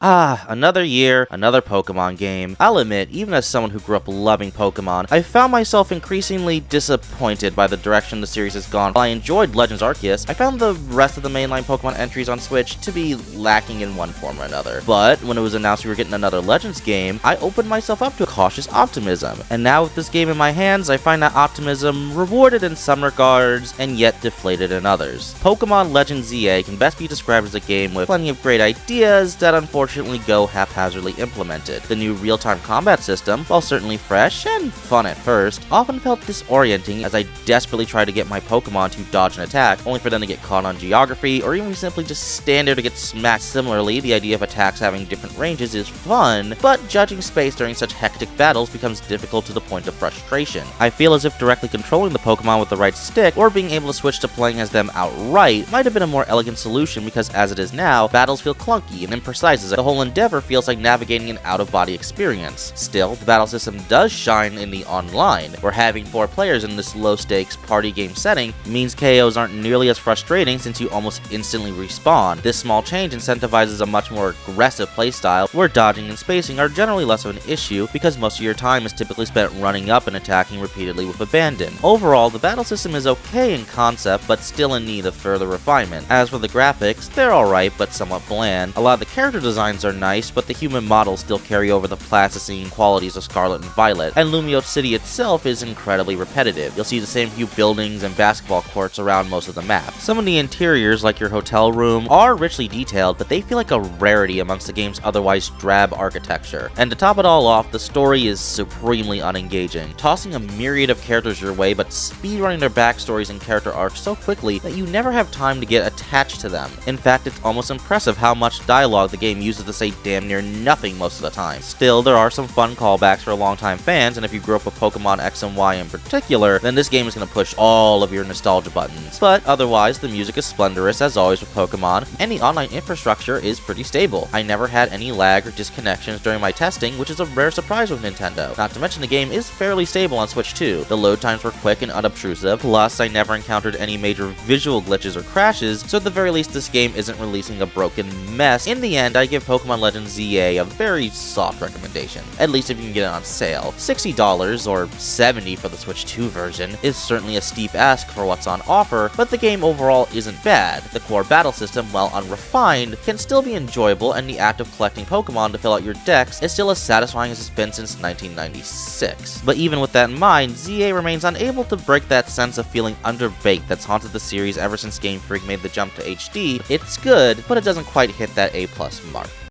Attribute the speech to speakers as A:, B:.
A: Another year, another Pokemon game. I'll admit, even as someone who grew up loving Pokemon, I found myself increasingly disappointed by the direction the series has gone. While I enjoyed Legends Arceus, I found the rest of the mainline Pokemon entries on Switch to be lacking in one form or another. But when it was announced we were getting another Legends game, I opened myself up to cautious optimism. And now with this game in my hands, I find that optimism rewarded in some regards, and yet deflated in others. Pokemon Legends ZA can best be described as a game with plenty of great ideas that unfortunately go haphazardly implemented. The new real-time combat system, while certainly fresh and fun at first, often felt disorienting as I desperately tried to get my Pokemon to dodge an attack, only for them to get caught on geography, or even simply just stand there to get smacked. Similarly, the idea of attacks having different ranges is fun, but judging space during such hectic battles becomes difficult to the point of frustration. I feel as if directly controlling the Pokemon with the right stick, or being able to switch to playing as them outright, might have been a more elegant solution because as it is now, battles feel clunky and imprecise as the whole endeavor feels like navigating an out-of-body experience. Still, the battle system does shine in the online, where having 4 players in this low-stakes party game setting means KOs aren't nearly as frustrating since you almost instantly respawn. This small change incentivizes a much more aggressive playstyle, where dodging and spacing are generally less of an issue because most of your time is typically spent running up and attacking repeatedly with abandon. Overall, the battle system is okay in concept, but still in need of further refinement. As for the graphics, they're alright, but somewhat bland. A lot of the character designs are nice, but the human models still carry over the plasticine qualities of Scarlet and Violet, and Lumiose City itself is incredibly repetitive. You'll see the same few buildings and basketball courts around most of the map. Some of the interiors, like your hotel room, are richly detailed, but they feel like a rarity amongst the game's otherwise drab architecture. And to top it all off, the story is supremely unengaging, tossing a myriad of characters your way, but speedrunning their backstories and character arcs so quickly that you never have time to get attached to them. In fact, it's almost impressive how much dialogue the game uses to say damn near nothing most of the time. Still, there are some fun callbacks for longtime fans, and if you grew up with Pokemon X and Y in particular, then this game is going to push all of your nostalgia buttons. But otherwise, the music is splendorous as always with Pokemon, and the online infrastructure is pretty stable. I never had any lag or disconnections during my testing, which is a rare surprise with Nintendo. Not to mention the game is fairly stable on Switch too. The load times were quick and unobtrusive, plus I never encountered any major visual glitches or crashes, so at the very least this game isn't releasing a broken mess. In the end, I give Pokemon Legends ZA a very soft recommendation, at least if you can get it on sale. $60 or $70 for the Switch 2 version is certainly a steep ask for what's on offer, but the game overall isn't bad. The core battle system, while unrefined, can still be enjoyable, and the act of collecting Pokemon to fill out your decks is still as satisfying as it's been since 1996. But even with that in mind, ZA remains unable to break that sense of feeling underbaked that's haunted the series ever since Game Freak made the jump to HD. It's good, but it doesn't quite hit that A+ mark.